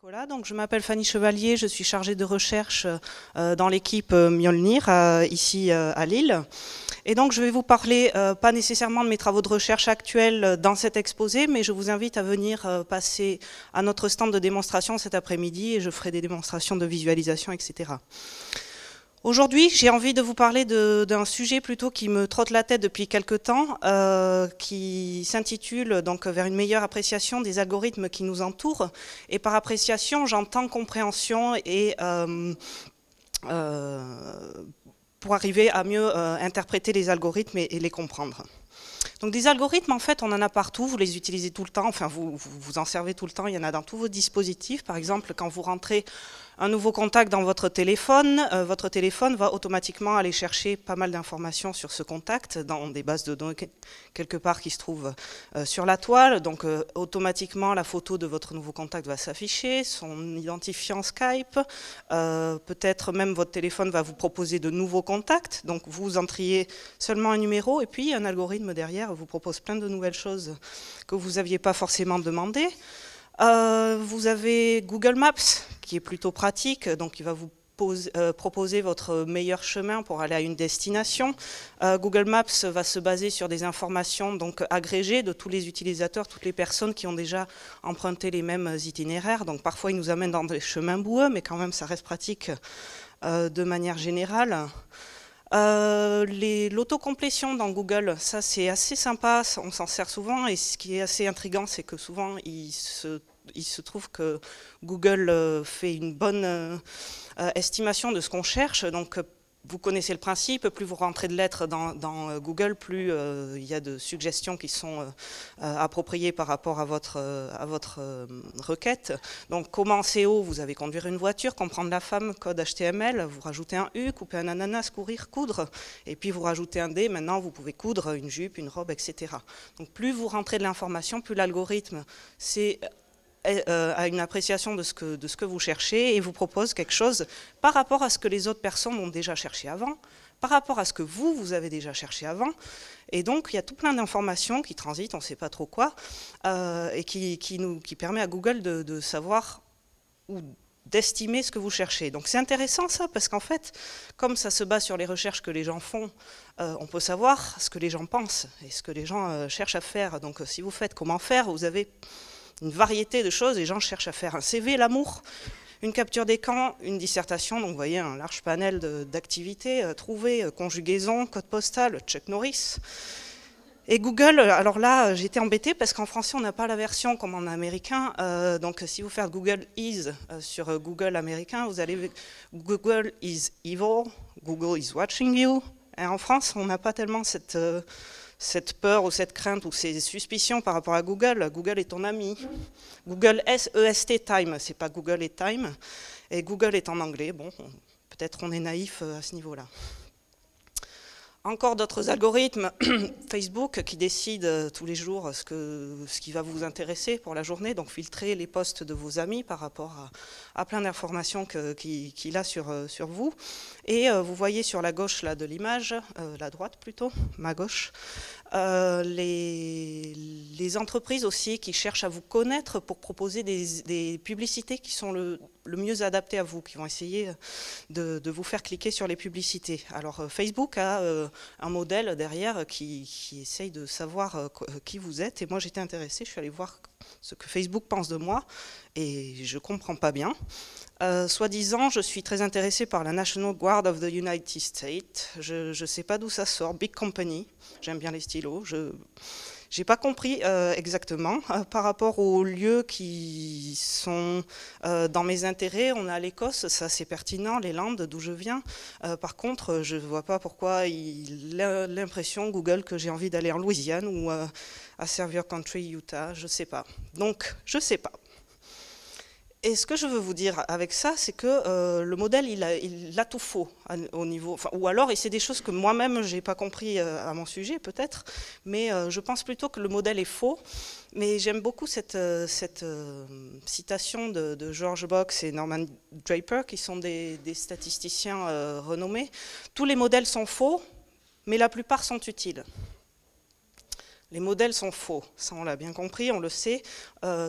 Nicolas. Donc, je m'appelle Fanny Chevalier, je suis chargée de recherche dans l'équipe Mjolnir, ici à Lille. Et donc, je vais vous parler pas nécessairement de mes travaux de recherche actuels dans cet exposé, mais je vous invite à venir passer à notre stand de démonstration cet après-midi et je ferai des démonstrations de visualisation, etc. Aujourd'hui, j'ai envie de vous parler d'un sujet plutôt qui me trotte la tête depuis quelque temps, qui s'intitule donc vers une meilleure appréciation des algorithmes qui nous entourent. Et par appréciation, j'entends compréhension et pour arriver à mieux interpréter les algorithmes et les comprendre. Donc des algorithmes, en fait, on en a partout, vous les utilisez tout le temps, enfin vous en servez tout le temps, il y en a dans tous vos dispositifs. Par exemple, quand vous rentrez un nouveau contact dans votre téléphone va automatiquement aller chercher pas mal d'informations sur ce contact dans des bases de données quelque part qui se trouvent sur la toile. Donc automatiquement, la photo de votre nouveau contact va s'afficher, son identifiant Skype, peut-être même votre téléphone va vous proposer de nouveaux contacts. Donc vous entriez seulement un numéro et puis un algorithme derrière vous propose plein de nouvelles choses que vous n'aviez pas forcément demandé. Vous avez Google Maps qui est plutôt pratique, donc il va vous proposer votre meilleur chemin pour aller à une destination. Google Maps va se baser sur des informations donc agrégées de tous les utilisateurs, toutes les personnes qui ont déjà emprunté les mêmes itinéraires. Donc parfois il nous amène dans des chemins boueux, mais quand même ça reste pratique de manière générale. L'autocomplétion dans Google, ça c'est assez sympa, on s'en sert souvent et ce qui est assez intriguant c'est que souvent il se trouve que Google fait une bonne estimation de ce qu'on cherche. Donc vous connaissez le principe, plus vous rentrez de lettres dans Google, plus il y a de suggestions qui sont appropriées par rapport à votre requête. Donc comment SEO, vous avez conduire une voiture, comprendre la femme, code HTML, vous rajoutez un U, couper un ananas, courir, coudre, et puis vous rajoutez un D, maintenant vous pouvez coudre une jupe, une robe, etc. Donc plus vous rentrez de l'information, plus l'algorithme a une appréciation de ce que vous cherchez et vous propose quelque chose par rapport à ce que les autres personnes ont déjà cherché avant, par rapport à ce que vous avez déjà cherché avant. Et donc, il y a tout plein d'informations qui transitent, on ne sait pas trop quoi, et qui permet à Google de savoir ou d'estimer ce que vous cherchez. Donc c'est intéressant ça, parce qu'en fait, comme ça se base sur les recherches que les gens font, on peut savoir ce que les gens pensent et ce que les gens cherchent à faire. Donc si vous faites comment faire, vous avez une variété de choses, les gens cherchent à faire un CV, l'amour, une capture d'écran, une dissertation, donc vous voyez un large panel d'activités, trouver, conjugaison, code postal, Chuck Norris. Et Google, alors là j'étais embêtée parce qu'en français on n'a pas la version comme en américain, donc si vous faites Google is sur Google américain, vous allez Google is evil, Google is watching you, et en France on n'a pas tellement cette peur ou cette crainte ou ces suspicions par rapport à Google. Google est ton ami. Google EST Time, c'est pas Google et Time. Et Google est en anglais. Bon, peut-être on est naïf à ce niveau-là. Encore d'autres algorithmes, Facebook qui décide tous les jours ce qui va vous intéresser pour la journée, donc filtrer les posts de vos amis par rapport à plein d'informations qu'il a sur vous. Et vous voyez sur la gauche là, de l'image, la droite plutôt, ma gauche, les entreprises aussi qui cherchent à vous connaître pour proposer des publicités qui sont le mieux adaptées à vous, qui vont essayer de vous faire cliquer sur les publicités. Alors Facebook a un modèle derrière qui essaye de savoir qui vous êtes, et moi j'étais intéressée, je suis allée voir ce que Facebook pense de moi, et je ne comprends pas bien. Soi-disant, je suis très intéressée par la National Guard of the United States. Je ne sais pas d'où ça sort, Big Company, j'aime bien les stylos. Je n'ai pas compris exactement. Par rapport aux lieux qui sont dans mes intérêts, on a l'Écosse, ça c'est pertinent, les Landes d'où je viens. Par contre, je ne vois pas pourquoi il a l'impression, Google, que j'ai envie d'aller en Louisiane ou à Sevier Country, Utah, je ne sais pas. Donc, je ne sais pas. Et ce que je veux vous dire avec ça, c'est que le modèle, il a tout faux au niveau, ou alors, et c'est des choses que moi-même, je n'ai pas compris à mon sujet, peut-être, mais je pense plutôt que le modèle est faux. Mais j'aime beaucoup cette citation de George Box et Norman Draper, qui sont des statisticiens renommés. Tous les modèles sont faux, mais la plupart sont utiles. Les modèles sont faux, ça on l'a bien compris, on le sait.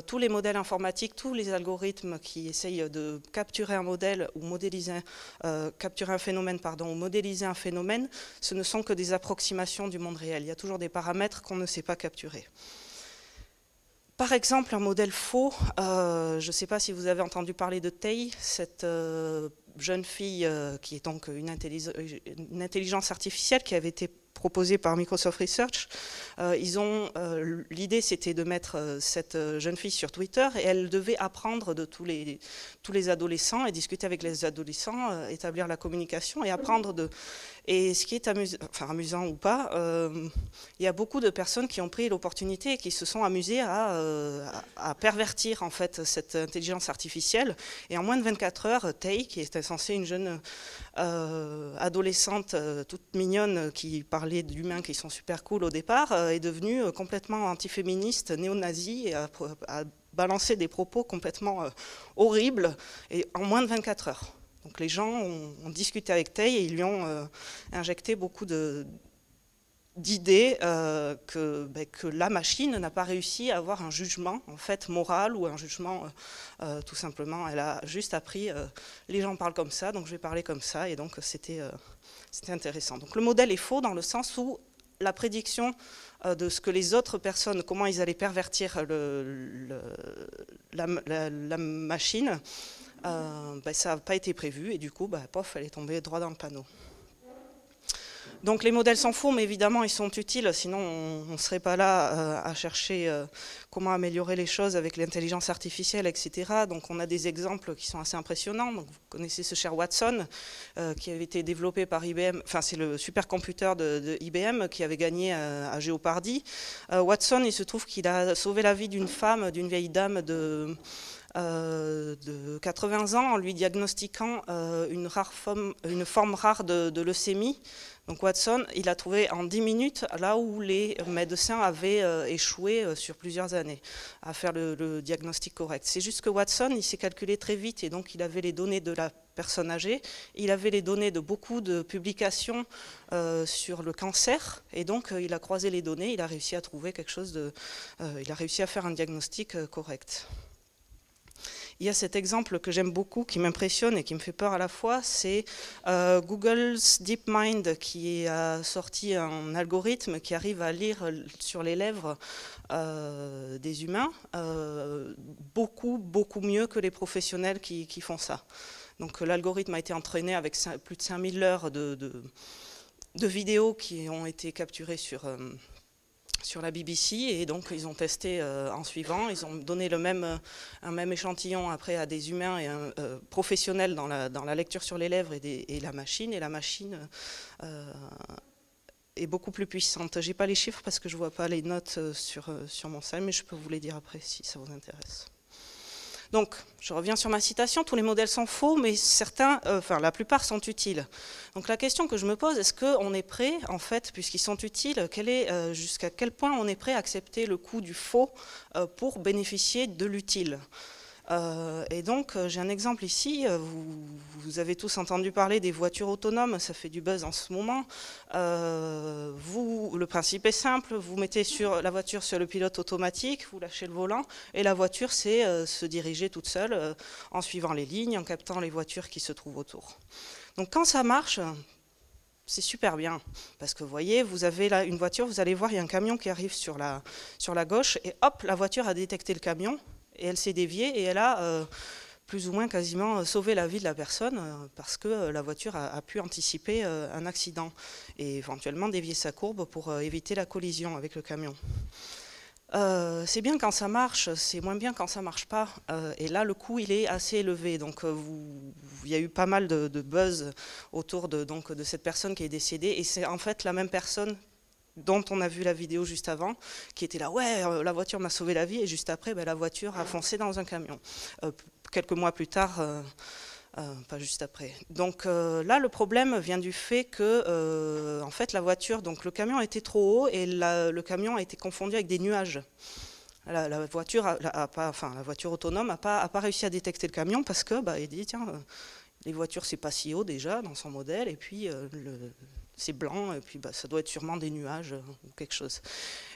Tous les modèles informatiques, tous les algorithmes qui essayent de capturer un modèle ou modéliser, capturer un phénomène, pardon, ou modéliser un phénomène, ce ne sont que des approximations du monde réel. Il y a toujours des paramètres qu'on ne sait pas capturer. Par exemple, un modèle faux, je ne sais pas si vous avez entendu parler de Tay, cette jeune fille qui est donc une intelligence artificielle qui avait été proposée par Microsoft Research. L'idée c'était de mettre cette jeune fille sur Twitter et elle devait apprendre de tous les adolescents et discuter avec les adolescents, établir la communication et apprendre de... Et ce qui est amusant ou pas, il y a beaucoup de personnes qui ont pris l'opportunité et qui se sont amusées à pervertir en fait cette intelligence artificielle. Et en moins de 24 heures, Tay, qui était censée une jeune adolescente toute mignonne qui parlait d'humains qui sont super cool au départ, est devenue complètement antiféministe, néo-nazie et a balancé des propos complètement horribles et en moins de 24 heures. Donc les gens ont discuté avec Tay et ils lui ont injecté beaucoup d'idées que la machine n'a pas réussi à avoir un jugement en fait moral ou un jugement tout simplement. Elle a juste appris les gens parlent comme ça, donc je vais parler comme ça, et donc c'était intéressant. Donc le modèle est faux dans le sens où la prédiction de ce que les autres personnes, comment ils allaient pervertir la machine, ça n'a pas été prévu et du coup, pof, elle est tombée droit dans le panneau. Donc les modèles sont faux, mais évidemment ils sont utiles, sinon on ne serait pas là à chercher comment améliorer les choses avec l'intelligence artificielle, etc. Donc on a des exemples qui sont assez impressionnants. Donc, vous connaissez ce cher Watson qui avait été développé par IBM, enfin c'est le supercomputer de IBM qui avait gagné à Jeopardy. Watson, il se trouve qu'il a sauvé la vie d'une femme, d'une vieille dame de 80 ans en lui diagnostiquant une forme rare de leucémie. Donc Watson, il a trouvé en 10 minutes là où les médecins avaient échoué sur plusieurs années à faire le diagnostic correct. C'est juste que Watson, il s'est calculé très vite et donc il avait les données de la personne âgée, il avait les données de beaucoup de publications sur le cancer et donc il a croisé les données, il a réussi à trouver quelque chose il a réussi à faire un diagnostic correct. Il y a cet exemple que j'aime beaucoup, qui m'impressionne et qui me fait peur à la fois, c'est Google's DeepMind qui a sorti un algorithme qui arrive à lire sur les lèvres des humains beaucoup mieux que les professionnels qui font ça. Donc l'algorithme a été entraîné avec plus de 5000 heures de vidéos qui ont été capturées sur la BBC et donc ils ont testé en suivant, ils ont donné un même échantillon après à des humains et un professionnel dans la lecture sur les lèvres et la machine est beaucoup plus puissante. J'ai pas les chiffres parce que je vois pas les notes sur mon slide, mais je peux vous les dire après si ça vous intéresse. Donc, je reviens sur ma citation, tous les modèles sont faux, mais la plupart sont utiles. Donc la question que je me pose, est-ce qu'on est prêt, en fait, puisqu'ils sont utiles, jusqu'à quel point on est prêt à accepter le coût du faux pour bénéficier de l'utile ? Et donc, j'ai un exemple ici, vous avez tous entendu parler des voitures autonomes, ça fait du buzz en ce moment. Le principe est simple, vous mettez la voiture sur le pilote automatique, vous lâchez le volant, et la voiture sait se diriger toute seule en suivant les lignes, en captant les voitures qui se trouvent autour. Donc quand ça marche, c'est super bien, parce que vous voyez, vous avez là une voiture, vous allez voir, il y a un camion qui arrive sur la gauche, et hop, la voiture a détecté le camion, et elle s'est déviée et elle a plus ou moins quasiment sauvé la vie de la personne parce que la voiture a pu anticiper un accident et éventuellement dévier sa courbe pour éviter la collision avec le camion. C'est bien quand ça marche, c'est moins bien quand ça marche pas. Et là, le coût, il est assez élevé. Donc, il y a eu pas mal de buzz autour de cette personne qui est décédée. Et c'est en fait la même personne dont on a vu la vidéo juste avant, qui était là, ouais, la voiture m'a sauvé la vie, et juste après, la voiture a foncé dans un camion. Quelques mois plus tard, pas juste après. Donc là, le problème vient du fait que, en fait, la voiture, donc le camion était trop haut, et le camion a été confondu avec des nuages. La voiture autonome n'a pas réussi à détecter le camion parce que, il dit, tiens, les voitures, c'est pas si haut déjà dans son modèle, et puis c'est blanc, et puis bah, ça doit être sûrement des nuages ou quelque chose.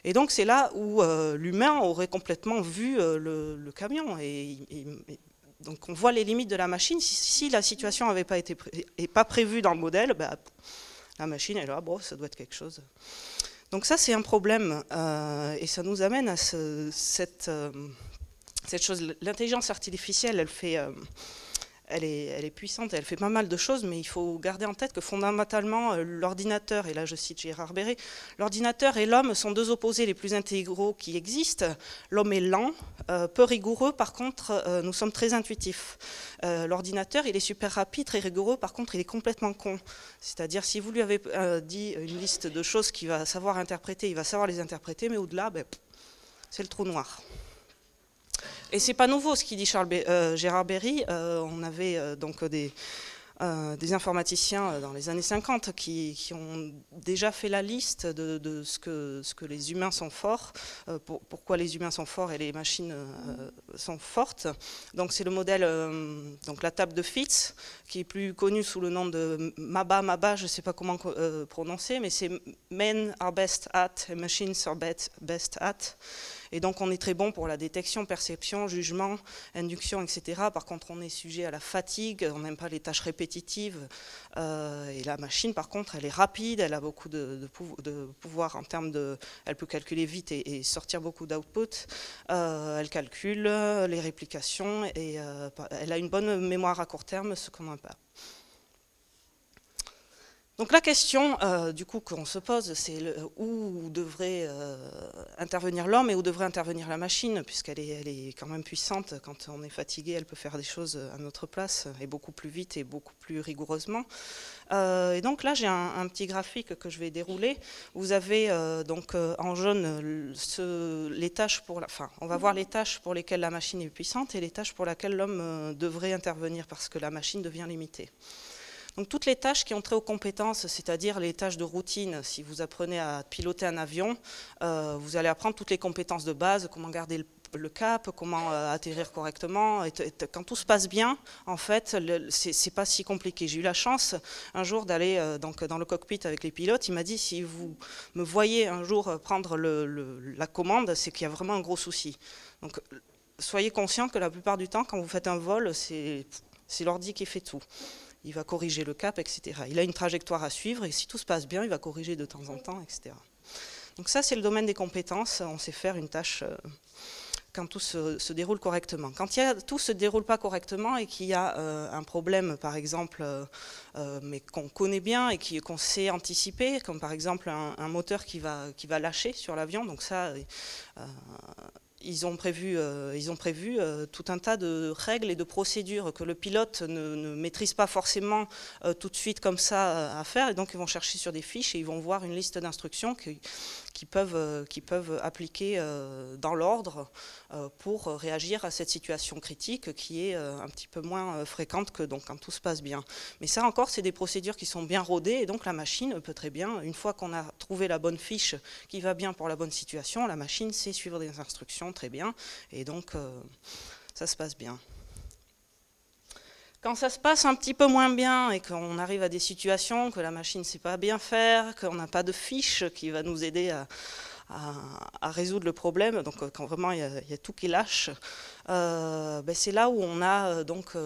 Et donc c'est là où l'humain aurait complètement vu le camion. Donc on voit les limites de la machine. Si la situation n'avait pas été pas prévue dans le modèle, bah, la machine est là, bon, ça doit être quelque chose. Donc ça c'est un problème, et ça nous amène à cette chose. L'intelligence artificielle, elle est puissante, elle fait pas mal de choses, mais il faut garder en tête que fondamentalement, l'ordinateur, et là je cite Gérard Berry, l'ordinateur et l'homme sont deux opposés les plus intégraux qui existent. L'homme est lent, peu rigoureux, par contre, nous sommes très intuitifs. L'ordinateur, il est super rapide, très rigoureux, par contre, il est complètement con. C'est-à-dire, si vous lui avez dit une liste de choses qu'il va savoir interpréter, il va savoir les interpréter, mais au-delà, ben, c'est le trou noir. Et c'est pas nouveau ce qu'il dit Gérard Berry. On avait donc des informaticiens dans les années 50 qui ont déjà fait la liste de ce que les humains sont forts, pourquoi les humains sont forts et les machines sont fortes. Donc c'est le modèle, donc la table de Fitts, qui est plus connue sous le nom de MABA, je ne sais pas comment prononcer, mais c'est Men are best at et Machines are best at. Et donc on est très bon pour la détection, perception, jugement, induction, etc. Par contre on est sujet à la fatigue, on n'aime pas les tâches répétitives. Et la machine par contre elle est rapide, elle a beaucoup de pouvoir en termes de... Elle peut calculer vite et sortir beaucoup d'output. Elle calcule les réplications et elle a une bonne mémoire à court terme, ce qu'on n'a pas. Donc la question du coup qu'on se pose, c'est où devrait intervenir l'homme et où devrait intervenir la machine, puisqu'elle est quand même puissante. Quand on est fatigué, elle peut faire des choses à notre place, et beaucoup plus vite et beaucoup plus rigoureusement. Et donc là, j'ai un petit graphique que je vais dérouler. Vous avez donc en jaune les tâches pour on va voir les tâches pour lesquelles la machine est puissante et les tâches pour lesquelles l'homme devrait intervenir parce que la machine devient limitée. Donc toutes les tâches qui ont trait aux compétences, c'est-à-dire les tâches de routine, si vous apprenez à piloter un avion, vous allez apprendre toutes les compétences de base, comment garder le cap, comment atterrir correctement. Et quand tout se passe bien, en fait, c'est pas si compliqué. J'ai eu la chance un jour d'aller donc dans le cockpit avec les pilotes. Il m'a dit, si vous me voyez un jour prendre la commande, c'est qu'il y a vraiment un gros souci. Donc soyez conscient que la plupart du temps, quand vous faites un vol, c'est l'ordi qui fait tout. Il va corriger le cap, etc. Il a une trajectoire à suivre et si tout se passe bien, il va corriger de temps en temps, etc. Donc ça, c'est le domaine des compétences. On sait faire une tâche quand tout se déroule correctement. Quand tout ne se déroule pas correctement et qu'il y a un problème, par exemple, mais qu'on connaît bien et qu'on sait anticiper, comme par exemple un moteur qui va lâcher sur l'avion, donc ça... Ils ont prévu tout un tas de règles et de procédures que le pilote ne maîtrise pas forcément tout de suite comme ça à faire. Et donc ils vont chercher sur des fiches et ils vont voir une liste d'instructions qui peuvent appliquer dans l'ordre pour réagir à cette situation critique qui est un petit peu moins fréquente que donc, quand tout se passe bien. Mais ça encore, c'est des procédures qui sont bien rodées et donc la machine peut très bien, une fois qu'on a trouvé la bonne fiche qui va bien pour la bonne situation, la machine sait suivre des instructions très bien et donc ça se passe bien. Quand ça se passe un petit peu moins bien et qu'on arrive à des situations que la machine ne sait pas bien faire, qu'on n'a pas de fiche qui va nous aider à résoudre le problème, donc quand vraiment il y a tout qui lâche, c'est là où on a donc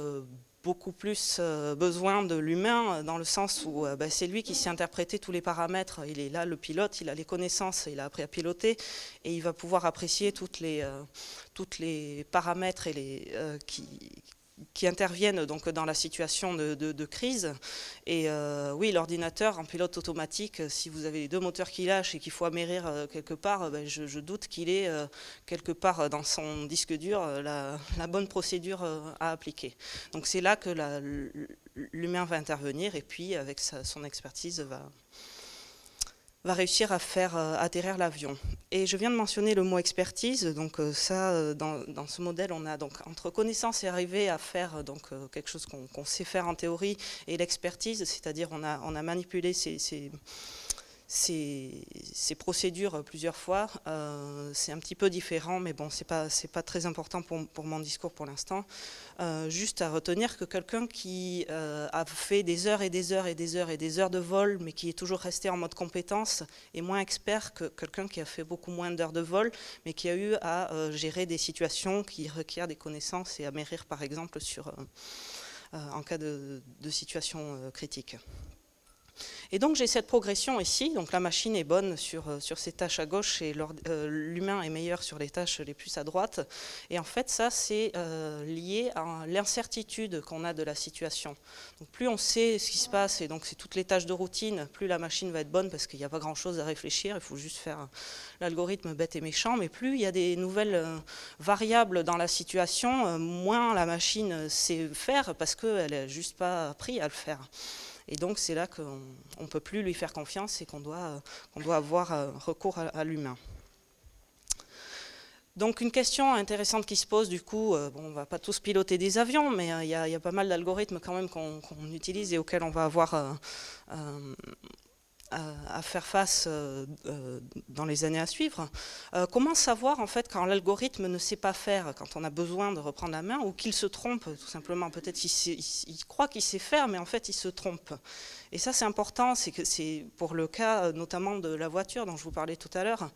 beaucoup plus besoin de l'humain, dans le sens où c'est lui qui sait interpréter tous les paramètres. Il est là, le pilote, il a les connaissances, il a appris à piloter, et il va pouvoir apprécier toutes les paramètres et qui interviennent donc dans la situation de crise. Et oui, l'ordinateur en pilote automatique, si vous avez les deux moteurs qui lâchent et qu'il faut amérir quelque part, je doute qu'il ait quelque part dans son disque dur la bonne procédure à appliquer. Donc c'est là que l'humain va intervenir et puis avec son expertise va réussir à faire atterrir l'avion. Et je viens de mentionner le mot expertise, donc ça, dans ce modèle, on a donc entre connaissance et arriver à faire donc quelque chose qu'on sait faire en théorie, et l'expertise, c'est-à-dire on a manipulé ces ces procédures plusieurs fois. C'est un petit peu différent, mais bon, c'est pas très important pour mon discours pour l'instant. Juste à retenir que quelqu'un qui a fait des heures et des heures et des heures et des heures de vol, mais qui est toujours resté en mode compétence, est moins expert que quelqu'un qui a fait beaucoup moins d'heures de vol, mais qui a eu à gérer des situations qui requièrent des connaissances et à mérir, par exemple, en cas de situation critique. Et donc j'ai cette progression ici, donc la machine est bonne sur ces tâches à gauche et l'humain est meilleur sur les tâches les plus à droite. Et en fait ça c'est lié à l'incertitude qu'on a de la situation. Donc plus on sait ce qui se passe, et donc c'est toutes les tâches de routine, plus la machine va être bonne parce qu'il n'y a pas grand chose à réfléchir, il faut juste faire l'algorithme bête et méchant, mais plus il y a des nouvelles variables dans la situation, moins la machine sait faire parce qu'elle n'a juste pas appris à le faire. Et donc c'est là qu'on ne peut plus lui faire confiance et qu'on doit avoir recours à l'humain. Donc une question intéressante qui se pose du coup, bon, on ne va pas tous piloter des avions, mais il y a pas mal d'algorithmes quand même qu'on utilise et auxquels on va avoir à faire face dans les années à suivre. Comment savoir en fait quand l'algorithme ne sait pas faire, quand on a besoin de reprendre la main, ou qu'il se trompe tout simplement. Peut-être qu'il croit qu'il sait faire, mais en fait il se trompe. Et ça c'est important, c'est pour le cas notamment de la voiture dont je vous parlais tout à l'heure.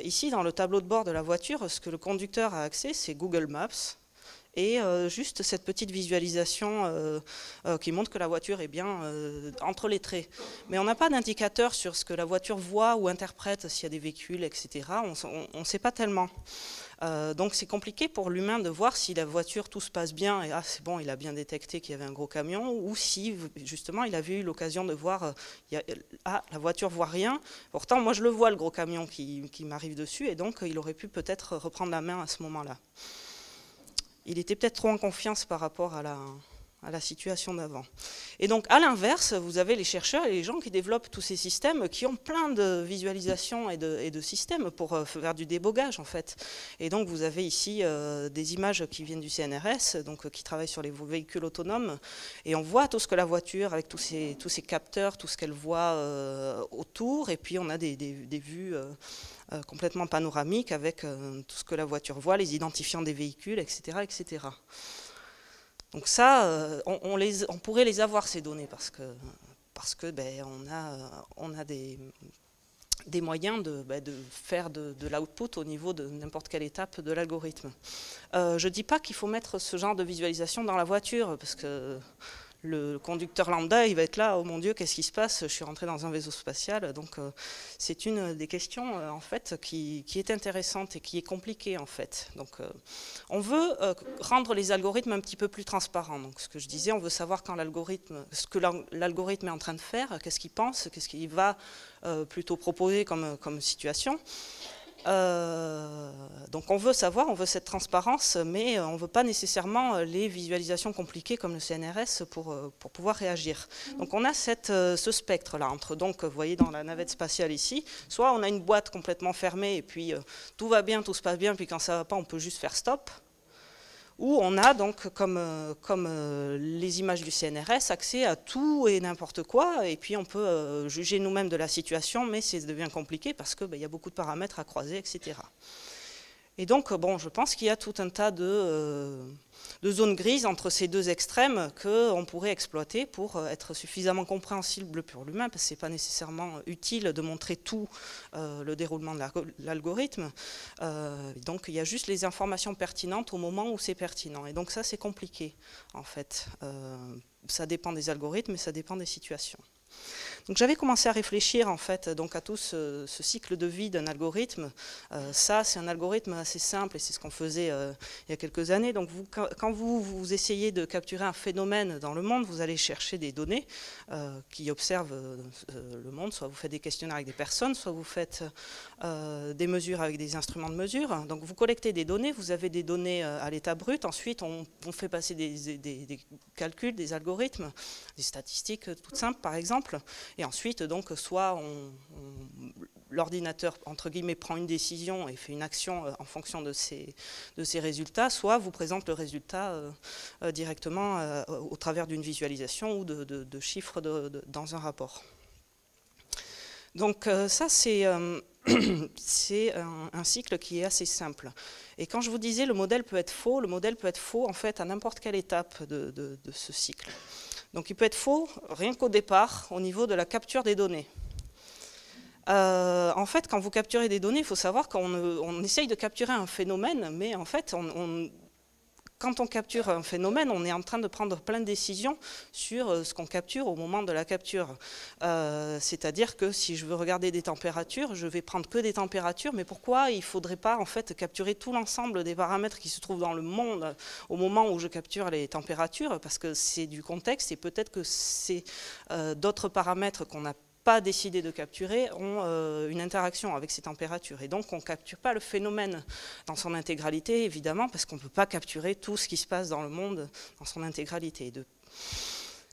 Ici dans le tableau de bord de la voiture, ce que le conducteur a accès, c'est Google Maps. Et juste cette petite visualisation qui montre que la voiture est bien entre les traits. Mais on n'a pas d'indicateur sur ce que la voiture voit ou interprète, s'il y a des véhicules, etc. On ne sait pas tellement. Donc c'est compliqué pour l'humain de voir si la voiture, tout se passe bien, et c'est bon, il a bien détecté qu'il y avait un gros camion, ou si justement il avait eu l'occasion de voir, la voiture voit rien, pourtant moi je le vois le gros camion qui m'arrive dessus, et donc il aurait pu peut-être reprendre la main à ce moment-là. Il était peut-être trop en confiance par rapport à la situation d'avant. Et donc, à l'inverse, vous avez les chercheurs et les gens qui développent tous ces systèmes qui ont plein de visualisations et de systèmes pour faire du débogage, en fait. Et donc, vous avez ici des images qui viennent du CNRS, donc qui travaillent sur les véhicules autonomes, et on voit tout ce que la voiture, avec tous ces capteurs, tout ce qu'elle voit autour, et puis on a des vues complètement panoramique avec tout ce que la voiture voit, les identifiants des véhicules, etc. etc. Donc ça, on pourrait les avoir ces données parce que on a des moyens de faire de l'output au niveau de n'importe quelle étape de l'algorithme. Je ne dis pas qu'il faut mettre ce genre de visualisation dans la voiture parce que le conducteur lambda, il va être là, oh mon Dieu, qu'est-ce qui se passe? Je suis rentré dans un vaisseau spatial. Donc c'est une des questions en fait qui est intéressante et qui est compliquée en fait. Donc on veut rendre les algorithmes un petit peu plus transparents. Donc ce que je disais, on veut savoir quand ce que l'algorithme est en train de faire, qu'est-ce qu'il pense, qu'est-ce qu'il va plutôt proposer comme situation. Donc on veut savoir, on veut cette transparence, mais on ne veut pas nécessairement les visualisations compliquées comme le CNRS pour pouvoir réagir. Donc on a ce spectre-là entre, donc vous voyez dans la navette spatiale ici, soit on a une boîte complètement fermée et puis tout va bien, tout se passe bien, puis quand ça ne va pas, on peut juste faire stop. Où on a donc, comme les images du CNRS, accès à tout et n'importe quoi, et puis on peut juger nous-mêmes de la situation, mais ça devient compliqué parce qu'il y a beaucoup de paramètres à croiser, etc. Et donc, bon, je pense qu'il y a tout un tas de zones grises entre ces deux extrêmes qu'on pourrait exploiter pour être suffisamment compréhensible pour l'humain, parce que ce n'est pas nécessairement utile de montrer tout le déroulement de l'algorithme. Donc il y a juste les informations pertinentes au moment où c'est pertinent. Et donc ça, c'est compliqué, en fait. Ça dépend des algorithmes et ça dépend des situations. Donc j'avais commencé à réfléchir en fait donc à tout ce cycle de vie d'un algorithme. Ça c'est un algorithme assez simple et c'est ce qu'on faisait il y a quelques années. Donc quand vous essayez de capturer un phénomène dans le monde, vous allez chercher des données qui observent le monde. Soit vous faites des questionnaires avec des personnes, soit vous faites des mesures avec des instruments de mesure. Donc vous collectez des données, vous avez des données à l'état brut. Ensuite on fait passer des calculs, des algorithmes, des statistiques toutes simples par exemple. Et ensuite, donc, soit l'ordinateur, entre guillemets, prend une décision et fait une action en fonction de ces résultats, soit vous présente le résultat directement au travers d'une visualisation ou de chiffres dans un rapport. Donc ça, c'est c'est un cycle qui est assez simple. Et quand je vous disais le modèle peut être faux en fait à n'importe quelle étape de ce cycle. Donc il peut être faux rien qu'au départ au niveau de la capture des données. En fait, quand vous capturez des données, il faut savoir qu'on essaye de capturer un phénomène, mais en fait, quand on capture un phénomène, on est en train de prendre plein de décisions sur ce qu'on capture au moment de la capture. C'est-à-dire que si je veux regarder des températures, je vais prendre que des températures, mais pourquoi il ne faudrait pas en fait capturer tout l'ensemble des paramètres qui se trouvent dans le monde au moment où je capture les températures, parce que c'est du contexte et peut-être que c'est d'autres paramètres qu'on n'a pas décidé de capturer ont une interaction avec ces températures. Et donc on ne capture pas le phénomène dans son intégralité, évidemment, parce qu'on ne peut pas capturer tout ce qui se passe dans le monde dans son intégralité.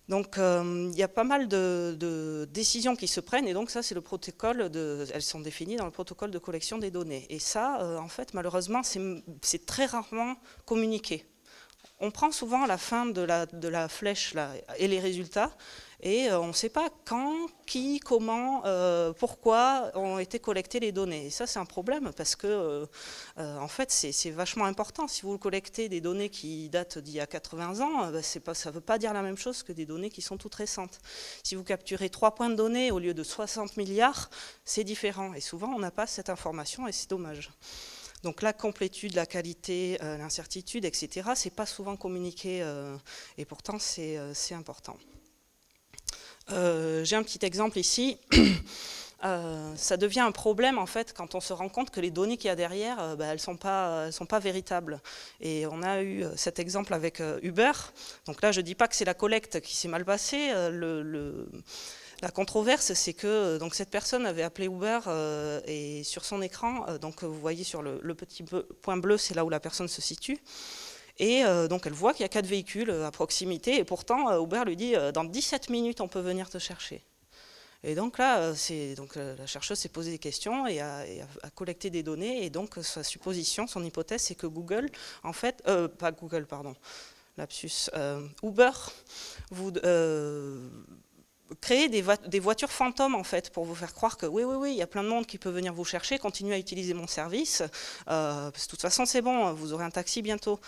Donc il y a pas mal de décisions qui se prennent, et donc ça c'est le protocole, elles sont définies dans le protocole de collection des données. Et ça, en fait, malheureusement, c'est très rarement communiqué. On prend souvent la fin de la flèche là, et les résultats, et on ne sait pas quand, qui, comment, pourquoi ont été collectées les données. Et ça, c'est un problème parce que, en fait, c'est vachement important. Si vous collectez des données qui datent d'il y a 80 ans, ça ne veut pas dire la même chose que des données qui sont toutes récentes. Si vous capturez 3 points de données au lieu de 60 milliards, c'est différent. Et souvent, on n'a pas cette information et c'est dommage. Donc la complétude, la qualité, l'incertitude, etc., c'est pas souvent communiqué et pourtant c'est important. J'ai un petit exemple ici. Ça devient un problème en fait quand on se rend compte que les données qu'il y a derrière, elles sont pas véritables. Et on a eu cet exemple avec Uber. Donc là, je dis pas que c'est la collecte qui s'est mal passée. La controverse, c'est que donc, cette personne avait appelé Uber et sur son écran, donc vous voyez sur le petit point bleu, c'est là où la personne se situe. Et donc elle voit qu'il y a 4 véhicules à proximité et pourtant Uber lui dit dans 17 minutes on peut venir te chercher. Et donc là, la chercheuse s'est posé des questions et a collecté des données. Et donc sa supposition, son hypothèse, c'est que Google, en fait, pas Google, pardon, lapsus, Uber, créer des voitures fantômes en fait pour vous faire croire que oui, il y a plein de monde qui peut venir vous chercher, continuez à utiliser mon service, parce que de toute façon c'est bon, vous aurez un taxi bientôt.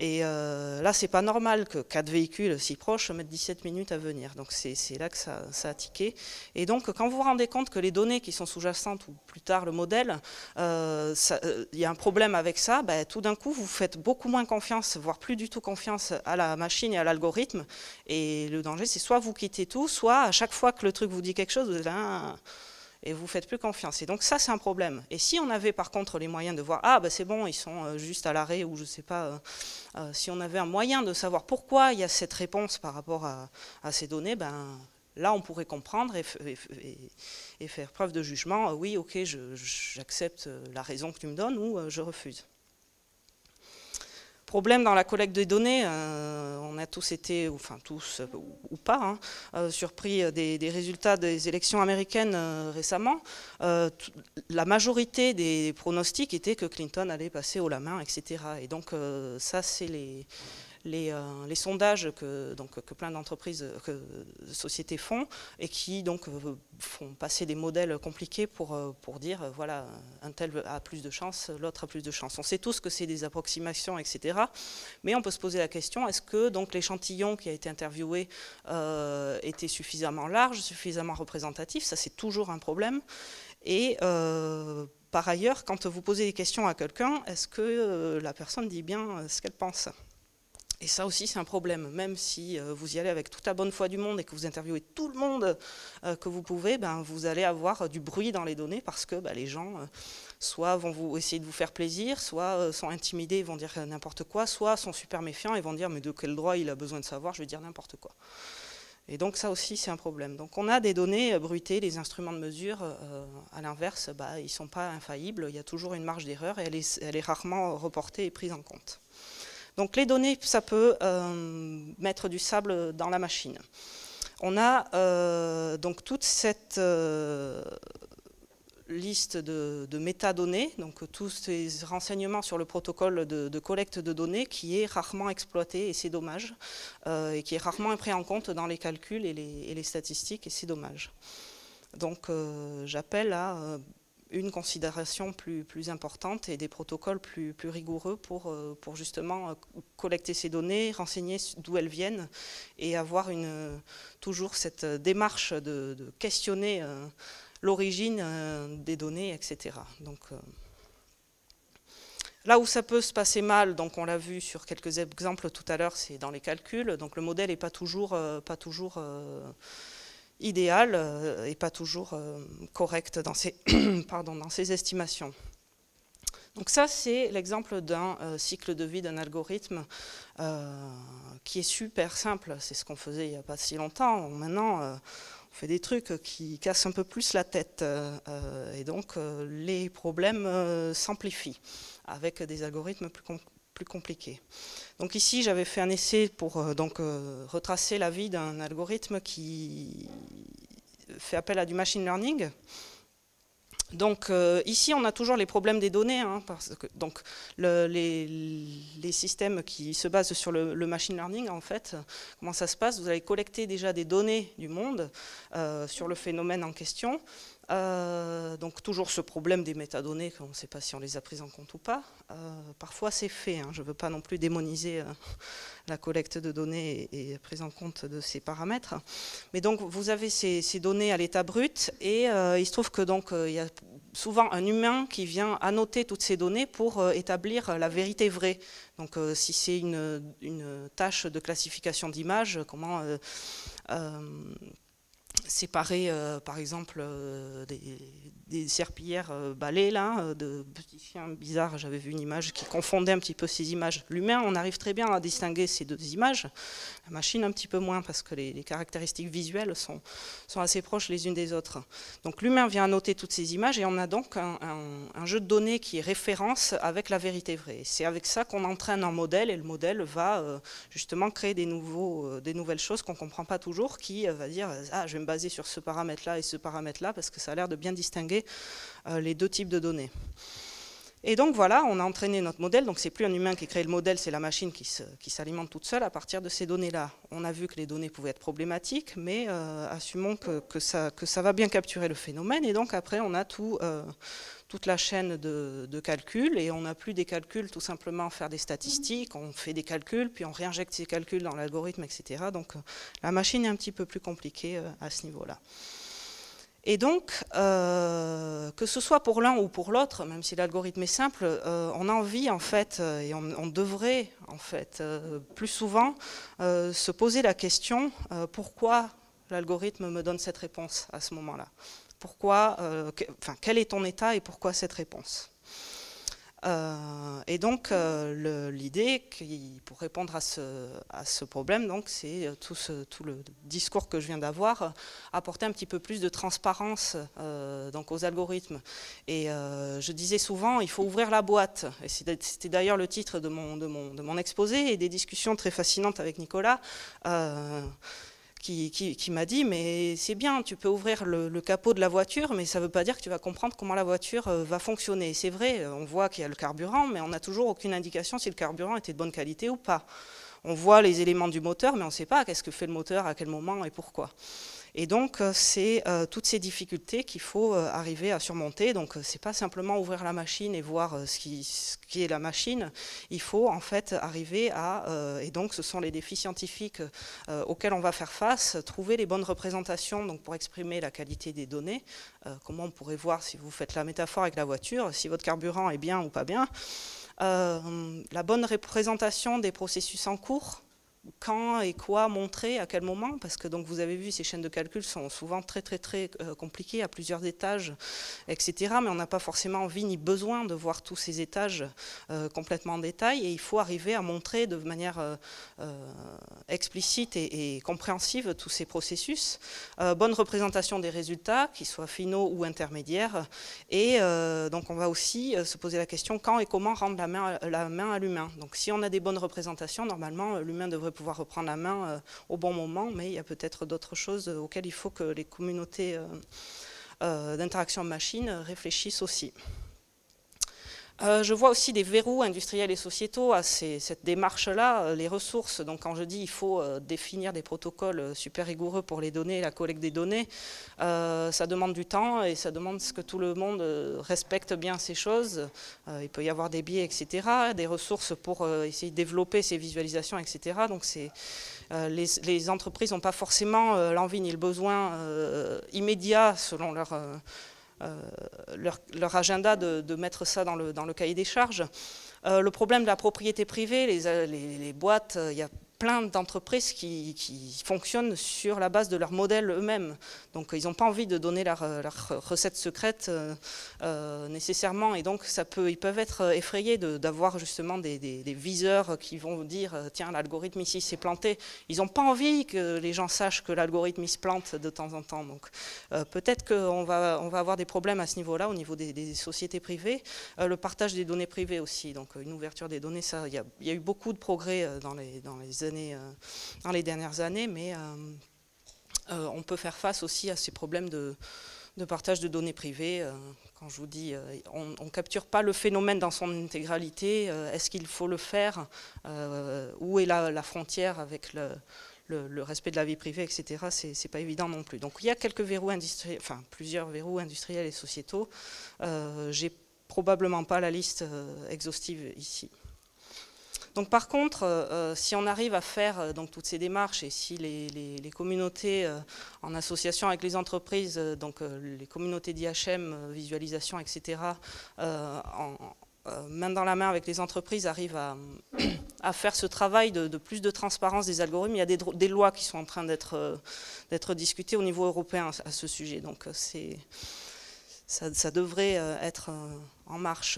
Et là, c'est pas normal que 4 véhicules si proches mettent 17 minutes à venir. Donc c'est là que ça a tiqué. Et donc, quand vous vous rendez compte que les données qui sont sous-jacentes, ou plus tard le modèle, il y a un problème avec ça, tout d'un coup, vous faites beaucoup moins confiance, voire plus du tout confiance à la machine et à l'algorithme. Et le danger, c'est soit vous quittez tout, soit à chaque fois que le truc vous dit quelque chose, vous êtes là... et vous ne faites plus confiance. Et donc ça, c'est un problème. Et si on avait par contre les moyens de voir, c'est bon, ils sont juste à l'arrêt, ou je ne sais pas, si on avait un moyen de savoir pourquoi il y a cette réponse par rapport à ces données, là, on pourrait comprendre et faire preuve de jugement. Oui, ok, j'accepte la raison que tu me donnes, ou je refuse. Problème dans la collecte des données, on a tous été, enfin tous ou pas, surpris des résultats des élections américaines récemment. La majorité des pronostics étaient que Clinton allait passer haut la main, etc. Et donc ça, c'est les sondages que plein d'entreprises, de sociétés font, et qui donc font passer des modèles compliqués pour dire voilà, un tel a plus de chance, l'autre a plus de chance. On sait tous que c'est des approximations, etc. Mais on peut se poser la question, est-ce que donc l'échantillon qui a été interviewé était suffisamment large, suffisamment représentatif? Ça, c'est toujours un problème. Et par ailleurs, quand vous posez des questions à quelqu'un, est-ce que la personne dit bien ce qu'elle pense? Et ça aussi, c'est un problème. Même si vous y allez avec toute la bonne foi du monde et que vous interviewez tout le monde que vous pouvez, vous allez avoir du bruit dans les données parce que les gens, soit vont essayer de vous faire plaisir, soit sont intimidés et vont dire n'importe quoi, soit sont super méfiants et vont dire mais de quel droit il a besoin de savoir, je vais dire n'importe quoi. Et donc ça aussi, c'est un problème. Donc on a des données bruitées, les instruments de mesure, à l'inverse, ils ne sont pas infaillibles, il y a toujours une marge d'erreur et elle est rarement reportée et prise en compte. Donc les données, ça peut mettre du sable dans la machine. On a donc toute cette liste de métadonnées, donc tous ces renseignements sur le protocole de collecte de données qui est rarement exploité, et c'est dommage, et qui est rarement pris en compte dans les calculs et les statistiques, et c'est dommage. Donc j'appelle à une considération plus importante et des protocoles plus rigoureux pour justement collecter ces données, renseigner d'où elles viennent et avoir toujours cette démarche de questionner l'origine des données, etc. Donc, là où ça peut se passer mal, donc on l'a vu sur quelques exemples tout à l'heure, c'est dans les calculs. Donc le modèle n'est pas toujours idéal et pas toujours correct dans ses, dans ses estimations. Donc ça, c'est l'exemple d'un cycle de vie d'un algorithme qui est super simple. C'est ce qu'on faisait il n'y a pas si longtemps. Maintenant, on fait des trucs qui cassent un peu plus la tête. Et donc, les problèmes s'amplifient avec des algorithmes plus compliqués. Donc ici, j'avais fait un essai pour retracer la vie d'un algorithme qui fait appel à du machine learning. Donc ici, on a toujours les problèmes des données, hein, parce que donc les systèmes qui se basent sur le machine learning, en fait, comment ça se passe? Vous allez collecter déjà des données du monde sur le phénomène en question. Donc toujours ce problème des métadonnées, on ne sait pas si on les a prises en compte ou pas. Parfois c'est fait, hein, je ne veux pas non plus démoniser la collecte de données et prise en compte de ces paramètres. Mais donc vous avez ces données à l'état brut et il se trouve que donc il y a souvent un humain qui vient annoter toutes ces données pour établir la vérité vraie. Donc si c'est une tâche de classification d'images, comment séparer par exemple des serpillères balais là, de petits chiens bizarres. J'avais vu une image qui confondait un petit peu ces images. L'humain, on arrive très bien à distinguer ces deux images, la machine un petit peu moins parce que les caractéristiques visuelles sont assez proches les unes des autres. Donc l'humain vient annoter toutes ces images et on a donc un jeu de données qui est référence avec la vérité vraie. C'est avec ça qu'on entraîne un modèle et le modèle va justement créer des nouvelles choses qu'on ne comprend pas toujours, qui va dire « Ah, je vais me baser sur ce paramètre-là et ce paramètre-là parce que ça a l'air de bien distinguer les deux types de données. » Et donc voilà, on a entraîné notre modèle, donc c'est plus un humain qui crée le modèle, c'est la machine qui s'alimente toute seule à partir de ces données-là. On a vu que les données pouvaient être problématiques, mais assumons que ça va bien capturer le phénomène, et donc après on a toute la chaîne de calculs, et on n'a plus des calculs tout simplement faire des statistiques, on fait des calculs, puis on réinjecte ces calculs dans l'algorithme, etc. Donc la machine est un petit peu plus compliquée à ce niveau-là. Et donc, que ce soit pour l'un ou pour l'autre, même si l'algorithme est simple, on a envie, en fait, et on devrait, en fait, plus souvent, se poser la question pourquoi l'algorithme me donne cette réponse à ce moment-là? Pourquoi, quel est ton état et pourquoi cette réponse? Et donc l'idée, pour répondre à ce problème, c'est tout le discours que je viens d'avoir, apporter un petit peu plus de transparence donc aux algorithmes. Et je disais souvent, il faut ouvrir la boîte. Et c'était d'ailleurs le titre de mon exposé et des discussions très fascinantes avec Nicolas. Qui m'a dit, mais c'est bien, tu peux ouvrir le capot de la voiture, mais ça ne veut pas dire que tu vas comprendre comment la voiture va fonctionner. C'est vrai, on voit qu'il y a le carburant, mais on n'a toujours aucune indication si le carburant était de bonne qualité ou pas. On voit les éléments du moteur, mais on ne sait pas qu'est-ce que fait le moteur, à quel moment et pourquoi. Et donc, c'est toutes ces difficultés qu'il faut arriver à surmonter. Donc, ce n'est pas simplement ouvrir la machine et voir ce qui est la machine. Il faut en fait arriver et donc ce sont les défis scientifiques auxquels on va faire face, trouver les bonnes représentations donc pour exprimer la qualité des données. Comment on pourrait voir, si vous faites la métaphore avec la voiture, si votre carburant est bien ou pas bien. La bonne représentation des processus en cours. Quand et quoi montrer, à quel moment, parce que donc vous avez vu, ces chaînes de calcul sont souvent très compliquées, à plusieurs étages, etc. Mais on n'a pas forcément envie ni besoin de voir tous ces étages complètement en détail, et il faut arriver à montrer de manière explicite et compréhensive tous ces processus. Bonne représentation des résultats, qu'ils soient finaux ou intermédiaires, et donc on va aussi se poser la question quand et comment rendre la main à l'humain. Donc si on a des bonnes représentations, normalement l'humain devrait pouvoir reprendre la main au bon moment, mais il y a peut-être d'autres choses auxquelles il faut que les communautés d'interaction machine réfléchissent aussi. Je vois aussi des verrous industriels et sociétaux à cette démarche-là, les ressources. Donc quand je dis il faut définir des protocoles super rigoureux pour les données, la collecte des données, ça demande du temps et ça demande que tout le monde respecte bien ces choses. Il peut y avoir des biais, etc., des ressources pour essayer de développer ces visualisations, etc. Donc les entreprises n'ont pas forcément l'envie ni le besoin immédiat selon leur agenda de mettre ça dans le cahier des charges. Le problème de la propriété privée, les boîtes, il y a plein d'entreprises qui fonctionnent sur la base de leur modèle eux-mêmes. Donc ils n'ont pas envie de donner leur recette secrète nécessairement. Et donc ils peuvent être effrayés d'avoir justement des viseurs qui vont dire tiens, l'algorithme ici s'est planté. Ils n'ont pas envie que les gens sachent que l'algorithme se plante de temps en temps. Donc peut-être qu'on va avoir des problèmes à ce niveau-là, au niveau des sociétés privées. Le partage des données privées aussi, donc une ouverture des données, ça, il y a eu beaucoup de progrès dans les dernières années, mais on peut faire face aussi à ces problèmes de partage de données privées. Quand je vous dis, on ne capture pas le phénomène dans son intégralité, est-ce qu'il faut le faire? Où est la frontière avec le respect de la vie privée, etc. C'est pas évident non plus. Donc il y a quelques verrous industriels, enfin plusieurs verrous industriels et sociétaux. J'ai probablement pas la liste exhaustive ici. Donc par contre, si on arrive à faire donc toutes ces démarches et si les communautés en association avec les entreprises, donc les communautés d'IHM, visualisation, etc., main dans la main avec les entreprises arrivent à faire ce travail de plus de transparence des algorithmes, il y a des lois qui sont en train d'être discutées au niveau européen à ce sujet. Donc ça devrait être en marche.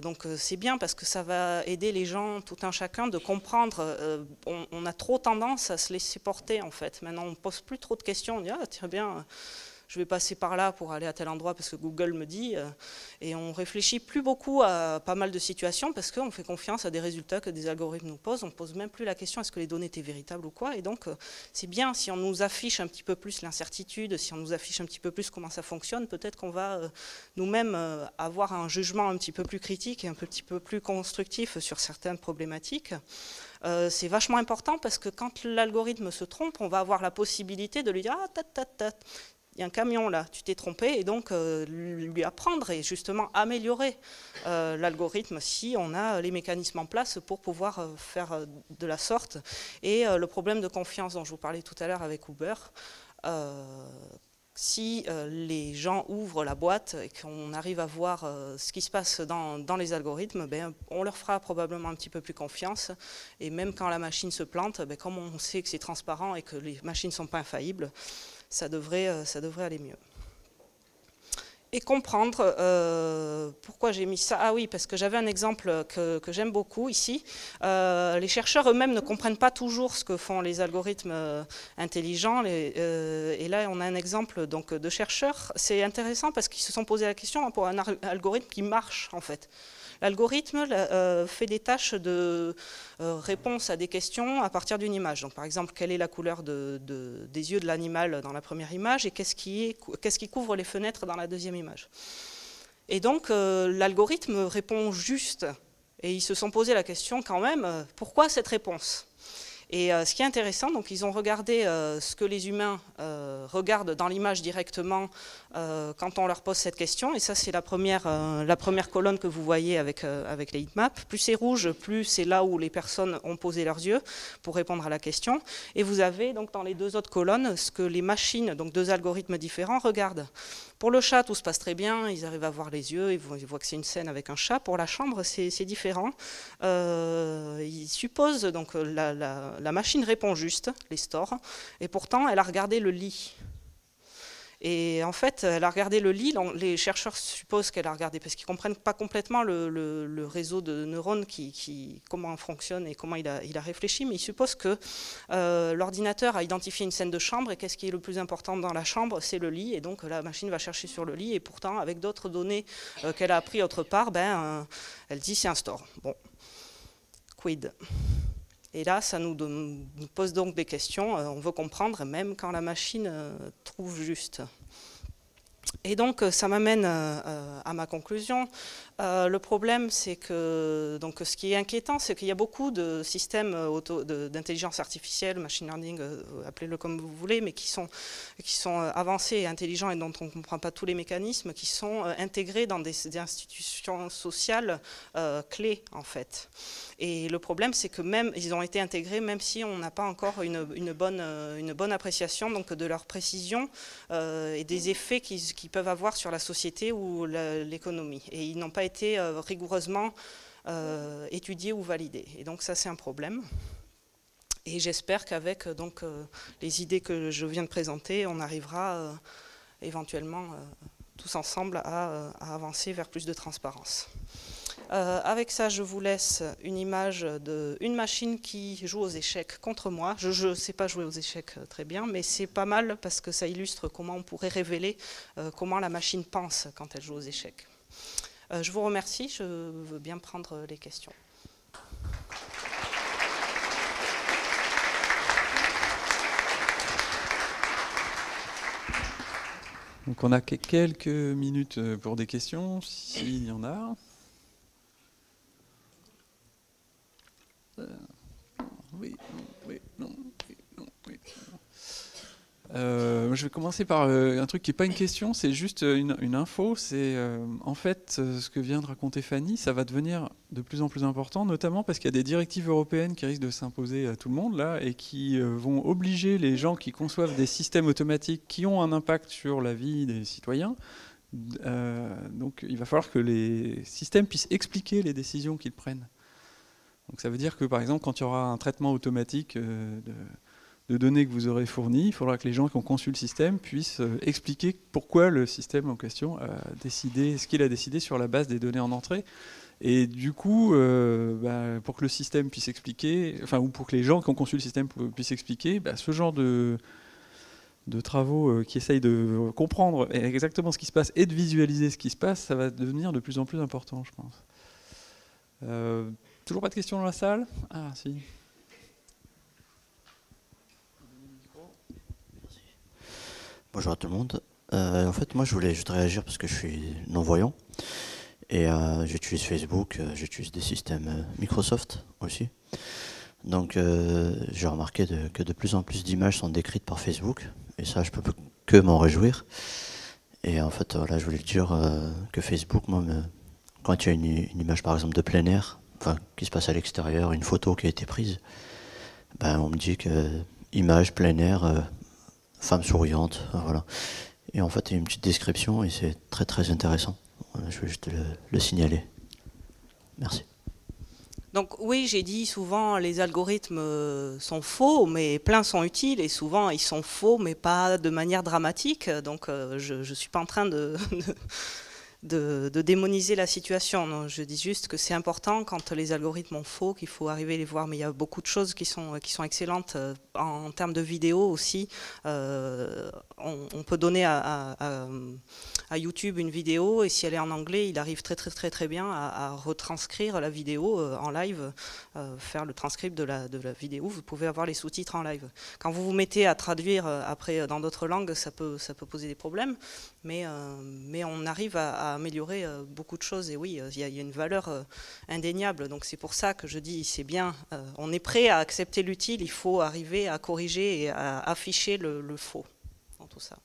Donc c'est bien parce que ça va aider les gens, tout un chacun, de comprendre. On a trop tendance à se laisser porter en fait. Maintenant on ne pose plus trop de questions, on dit ah tiens bien, je vais passer par là pour aller à tel endroit parce que Google me dit, et on réfléchit plus beaucoup à pas mal de situations parce qu'on fait confiance à des résultats que des algorithmes nous posent. On ne pose même plus la question est-ce que les données étaient véritables ou quoi. Et donc c'est bien si on nous affiche un petit peu plus l'incertitude, si on nous affiche un petit peu plus comment ça fonctionne, peut-être qu'on va nous-mêmes avoir un jugement un petit peu plus critique et un petit peu plus constructif sur certaines problématiques. C'est vachement important parce que quand l'algorithme se trompe, on va avoir la possibilité de lui dire ah il y a un camion là, tu t'es trompé, et donc lui apprendre et justement améliorer l'algorithme si on a les mécanismes en place pour pouvoir faire de la sorte. Et le problème de confiance dont je vous parlais tout à l'heure avec Uber, si les gens ouvrent la boîte et qu'on arrive à voir ce qui se passe dans les algorithmes, ben, on leur fera probablement un petit peu plus confiance. Et même quand la machine se plante, ben, comme on sait que c'est transparent et que les machines ne sont pas infaillibles, ça devrait aller mieux. Et comprendre pourquoi j'ai mis ça. Ah oui, parce que j'avais un exemple que j'aime beaucoup ici. Les chercheurs eux-mêmes ne comprennent pas toujours ce que font les algorithmes intelligents. Et là, on a un exemple donc, de chercheurs. C'est intéressant parce qu'ils se sont posé la question pour un algorithme qui marche, en fait. L'algorithme fait des tâches de réponse à des questions à partir d'une image. Donc, par exemple, quelle est la couleur des yeux de l'animal dans la première image et qu'est-ce qui couvre les fenêtres dans la deuxième image. Et donc, l'algorithme répond juste. Et ils se sont posé la question quand même, pourquoi cette réponse ? Et ce qui est intéressant, donc ils ont regardé ce que les humains regardent dans l'image directement quand on leur pose cette question. Et ça, c'est la première colonne que vous voyez avec les heatmaps. Plus c'est rouge, plus c'est là où les personnes ont posé leurs yeux pour répondre à la question. Et vous avez donc dans les deux autres colonnes ce que les machines, donc deux algorithmes différents, regardent. Pour le chat, tout se passe très bien, ils arrivent à voir les yeux, ils voient que c'est une scène avec un chat. Pour la chambre, c'est différent. Ils supposent, donc la machine répond juste, les stores, et pourtant elle a regardé le lit. Et en fait, elle a regardé le lit, les chercheurs supposent qu'elle a regardé, parce qu'ils ne comprennent pas complètement le réseau de neurones, comment fonctionne et comment il a réfléchi, mais ils supposent que l'ordinateur a identifié une scène de chambre, et qu'est-ce qui est le plus important dans la chambre, c'est le lit, et donc la machine va chercher sur le lit, et pourtant, avec d'autres données qu'elle a appris autre part, elle dit c'est un store. Bon, quid ? Et là, ça nous pose donc des questions. On veut comprendre, même quand la machine trouve juste. Et donc, ça m'amène à ma conclusion. Le problème, c'est que donc, ce qui est inquiétant, c'est qu'il y a beaucoup de systèmes d'intelligence artificielle, machine learning, appelez-le comme vous voulez, mais qui sont avancés et intelligents et dont on ne comprend pas tous les mécanismes, qui sont intégrés dans des institutions sociales clés, en fait. Et le problème, c'est que même ils ont été intégrés, même si on n'a pas encore une bonne appréciation donc, de leur précision et des effets qu'ils peuvent avoir sur la société ou l'économie. Et ils n'ont pas été rigoureusement étudiés ou validés. Et donc ça, c'est un problème. Et j'espère qu'avec les idées que je viens de présenter, on arrivera éventuellement tous ensemble à avancer vers plus de transparence. Avec ça, je vous laisse une image d'une machine qui joue aux échecs contre moi. Je ne sais pas jouer aux échecs très bien, mais c'est pas mal parce que ça illustre comment on pourrait révéler comment la machine pense quand elle joue aux échecs. Je vous remercie, je veux bien prendre les questions. Donc on a quelques minutes pour des questions, s'il y en a. Oui, non. Je vais commencer par un truc qui n'est pas une question, c'est juste une info. C'est en fait ce que vient de raconter Fanny, ça va devenir de plus en plus important, notamment parce qu'il y a des directives européennes qui risquent de s'imposer à tout le monde là et qui vont obliger les gens qui conçoivent des systèmes automatiques qui ont un impact sur la vie des citoyens. Donc il va falloir que les systèmes puissent expliquer les décisions qu'ils prennent. Donc ça veut dire que par exemple quand il y aura un traitement automatique de données que vous aurez fournies, il faudra que les gens qui ont conçu le système puissent expliquer pourquoi le système en question a décidé ce qu'il a décidé sur la base des données en entrée. Et du coup, pour que le système puisse expliquer, enfin ou pour que les gens qui ont conçu le système puissent expliquer, ce genre de travaux qui essayent de comprendre exactement ce qui se passe et de visualiser ce qui se passe, ça va devenir de plus en plus important, je pense. Toujours pas de questions dans la salle? Ah, si. Bonjour à tout le monde. En fait, moi, je voulais juste réagir parce que je suis non-voyant. Et j'utilise Facebook, j'utilise des systèmes Microsoft aussi. Donc, j'ai remarqué que de plus en plus d'images sont décrites par Facebook. Et ça, je peux que m'en réjouir. Et en fait, voilà, je voulais dire que Facebook, moi, quand il y a une image, par exemple, de plein air, enfin, qui se passe à l'extérieur, une photo qui a été prise, on me dit que image, plein air, femme souriante, voilà. Et en fait, il y a une petite description et c'est très très intéressant. Voilà, je vais juste le signaler. Merci. Donc oui, j'ai dit souvent les algorithmes sont faux, mais plein sont utiles et souvent ils sont faux, mais pas de manière dramatique. Donc je ne suis pas en train de démoniser la situation. Non, je dis juste que c'est important quand les algorithmes sont faux, qu'il faut arriver à les voir. Mais il y a beaucoup de choses qui sont excellentes en termes de vidéo aussi. On peut donner à YouTube une vidéo et si elle est en anglais, il arrive très bien à retranscrire la vidéo en live, faire le transcript de la vidéo. Vous pouvez avoir les sous-titres en live. Quand vous vous mettez à traduire après dans d'autres langues, ça peut poser des problèmes, mais on arrive à améliorer beaucoup de choses et oui, il y a une valeur indéniable. Donc c'est pour ça que je dis c'est bien, on est prêt à accepter l'utile, il faut arriver à corriger et à afficher le faux dans tout ça.